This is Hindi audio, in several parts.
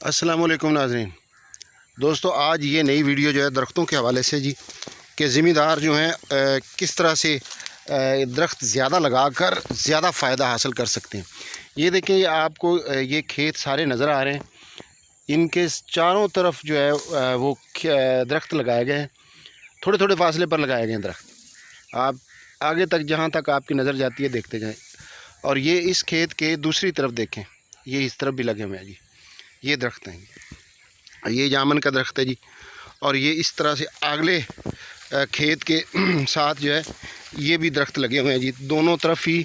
अस्सलाम वालेकुम नाज़रीन। दोस्तों, आज ये नई वीडियो जो है दरख्तों के हवाले से जी कि ज़िम्मेदार जो हैं किस तरह से दरख्त ज़्यादा लगाकर ज़्यादा फ़ायदा हासिल कर सकते हैं। ये देखें, ये आपको ये खेत सारे नज़र आ रहे हैं। इनके चारों तरफ जो है वो दरख्त लगाए गए हैं। थोड़े थोड़े फासले पर लगाए गए हैं दरख्त। आप आगे तक जहाँ तक आपकी नज़र जाती है देखते जाएँ। और ये इस खेत के दूसरी तरफ देखें, ये इस तरफ भी लगे हुए हैं जी। ये दरख्त हैं, ये जामन का दरख्त है जी। और ये इस तरह से अगले खेत के साथ जो है ये भी दरख्त लगे हुए हैं जी। दोनों तरफ ही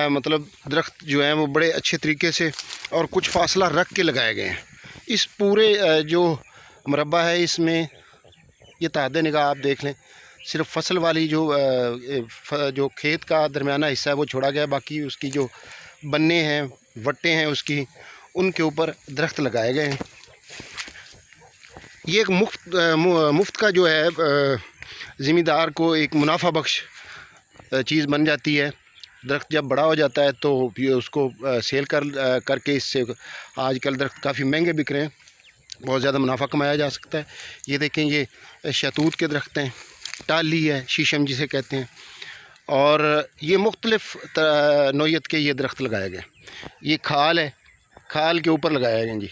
मतलब दरख्त जो हैं वो बड़े अच्छे तरीके से और कुछ फासला रख के लगाए गए हैं। इस पूरे जो मरबा है इसमें ये ताहद निगाह आप देख लें, सिर्फ फसल वाली जो खेत का दरमियाना हिस्सा है वो छोड़ा गया, बाकी उसकी जो बन्ने हैं, वट्टे हैं उसकी, उनके ऊपर दरख्त लगाए गए हैं। ये एक मुफ्त का जो है ज़िम्मेदार को एक मुनाफा बख्श चीज़ बन जाती है। दरख्त जब बड़ा हो जाता है तो उसको सेल करके इससे आजकल दरख्त काफ़ी महंगे बिक रहे हैं, बहुत ज़्यादा मुनाफा कमाया जा सकता है। ये देखें, ये शहतूत के दरख्त हैं, टाली है, शीशम जिसे कहते हैं, और ये मुख्तलिफ़ नौइयत के ये दरख्त लगाए गए। ये खाल है, खाल के ऊपर लगाए गए जी।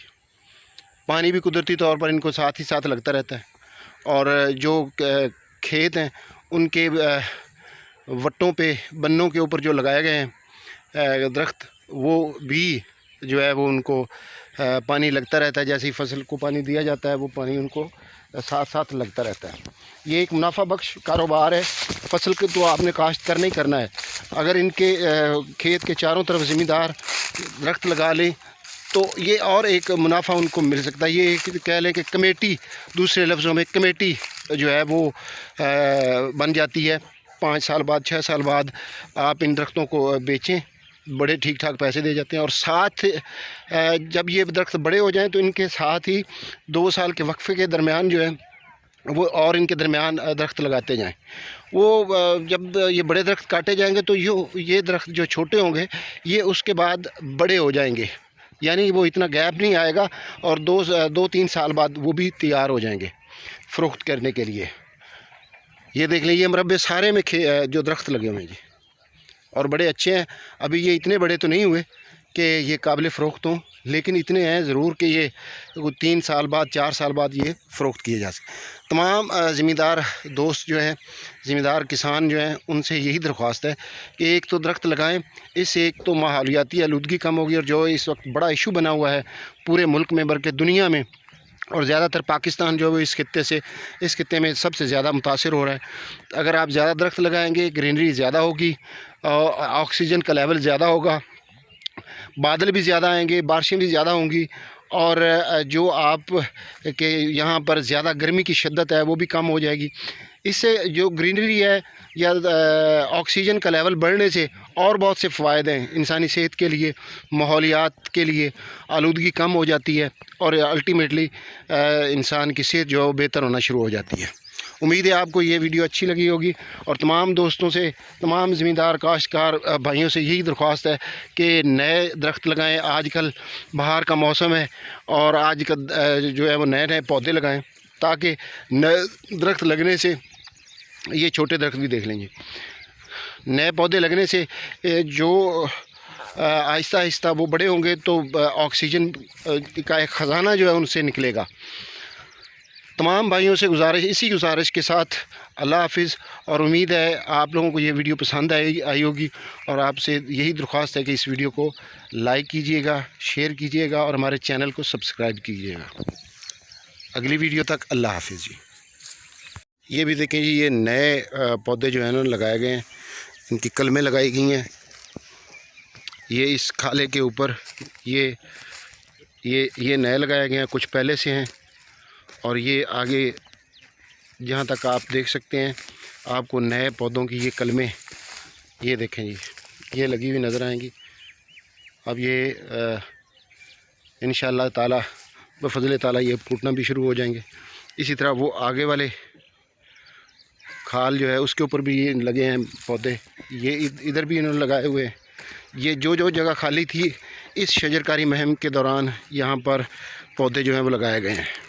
पानी भी कुदरती तौर पर इनको साथ ही साथ लगता रहता है। और जो खेत हैं उनके वट्टों पे, बन्नों के ऊपर जो लगाए गए हैं दरख्त, वो भी जो है वो उनको पानी लगता रहता है। जैसे ही फसल को पानी दिया जाता है वो पानी उनको साथ साथ लगता रहता है। ये एक मुनाफा बख्श कारोबार है। फसल के तो आपने काश्त करना ही करना है। अगर इनके खेत के चारों तरफ ज़िम्मेदार दरख्त लगा लें तो ये और एक मुनाफा उनको मिल सकता है। ये एक कह लें कि कमेटी, दूसरे लफ्ज़ों में कमेटी जो है वो बन जाती है। 5 साल बाद, 6 साल बाद आप इन दरख्तों को बेचें, बड़े ठीक ठाक पैसे दे जाते हैं। और साथ जब ये दरख्त बड़े हो जाएं तो इनके साथ ही 2 साल के वक्फे के दरमियान जो है वो और इनके दरमियान दरख्त लगाते जाएं। वो जब ये बड़े दरख्त काटे जाएंगे तो ये दरख्त जो छोटे होंगे ये उसके बाद बड़े हो जाएंगे, यानी वो इतना गैप नहीं आएगा, और 2-3 साल बाद वो भी तैयार हो जाएंगे फ़रोख्त करने के लिए। ये देख लें, ये मरबे सारे में जो दरख्त लगे हुए हैं जी, और बड़े अच्छे हैं। अभी ये इतने बड़े तो नहीं हुए कि ये काबिल फ़रोख्त हों, लेकिन इतने हैं ज़रूर कि ये 3 साल बाद, 4 साल बाद ये फ़रोख्त किए जा सकते। तमाम ज़िम्मेदार दोस्त जो हैं, ज़िम्मेदार किसान जो हैं, उनसे यही दरख्वास्त है कि एक तो दरख्त लगाएं। इससे एक तो माहौलियाती आलूदगी कम होगी, और जो इस वक्त बड़ा इशू बना हुआ है पूरे मुल्क में बल्कि दुनिया में, और ज़्यादातर पाकिस्तान जो है इस खित्ते में सबसे ज़्यादा मुतासिर हो रहा है। अगर आप ज़्यादा दरख्त लगाएंगे, ग्रीनरी ज़्यादा होगी, ऑक्सीजन का लेवल ज़्यादा होगा, बादल भी ज़्यादा आएंगे, बारिशें भी ज़्यादा होंगी, और जो आप के यहाँ पर ज़्यादा गर्मी की शिद्दत है वो भी कम हो जाएगी। इससे जो ग्रीनरी है या ऑक्सीजन का लेवल बढ़ने से और बहुत से फ़ायदे हैं इंसानी सेहत के लिए, माहौलियात के लिए। आलूदगी कम हो जाती है और अल्टीमेटली इंसान की सेहत जो है बेहतर होना शुरू हो जाती है। उम्मीद है आपको ये वीडियो अच्छी लगी होगी, और तमाम दोस्तों से, तमाम ज़िम्मेदार काश्तकार भाइयों से यही दरख्वास्त है कि नए दरख्त लगाएं। आजकल बहार का मौसम है और आजकल जो है वो नए नए पौधे लगाएं, ताकि नए दरख्त लगने से, ये छोटे दरख्त भी देख लेंगे, नए पौधे लगने से जो आहिस्ता आहिस्ता वो बड़े होंगे तो ऑक्सीजन का एक ख़जाना जो है उनसे निकलेगा। तमाम भाइयों से गुजारिश, इसी गुजारिश के साथ अल्लाह हाफिज़। और उम्मीद है आप लोगों को ये वीडियो पसंद आई होगी, और आपसे यही दरख्वास्त है कि इस वीडियो को लाइक कीजिएगा, शेयर कीजिएगा, और हमारे चैनल को सब्सक्राइब कीजिएगा। अगली वीडियो तक अल्लाह हाफिज़ जी। ये भी देखें जी, ये नए पौधे जो हैं उन्होंने लगाए गए हैं, इनकी कलमें लगाई गई हैं। ये इस खाले के ऊपर ये नए लगाए गए हैं, कुछ पहले से हैं, और ये आगे जहाँ तक आप देख सकते हैं आपको नए पौधों की ये कलमें, ये देखें जी, ये लगी हुई नज़र आएंगी। अब ये इंशाअल्लाह ताला बफ़ज़ल ताला ये फूटना भी शुरू हो जाएंगे। इसी तरह वो आगे वाले खाल जो है उसके ऊपर भी ये लगे हैं पौधे, ये इधर भी इन्होंने लगाए हुए हैं। ये जो जगह खाली थी इस शजरकारी मुहिम के दौरान यहाँ पर पौधे जो हैं वो लगाए गए हैं।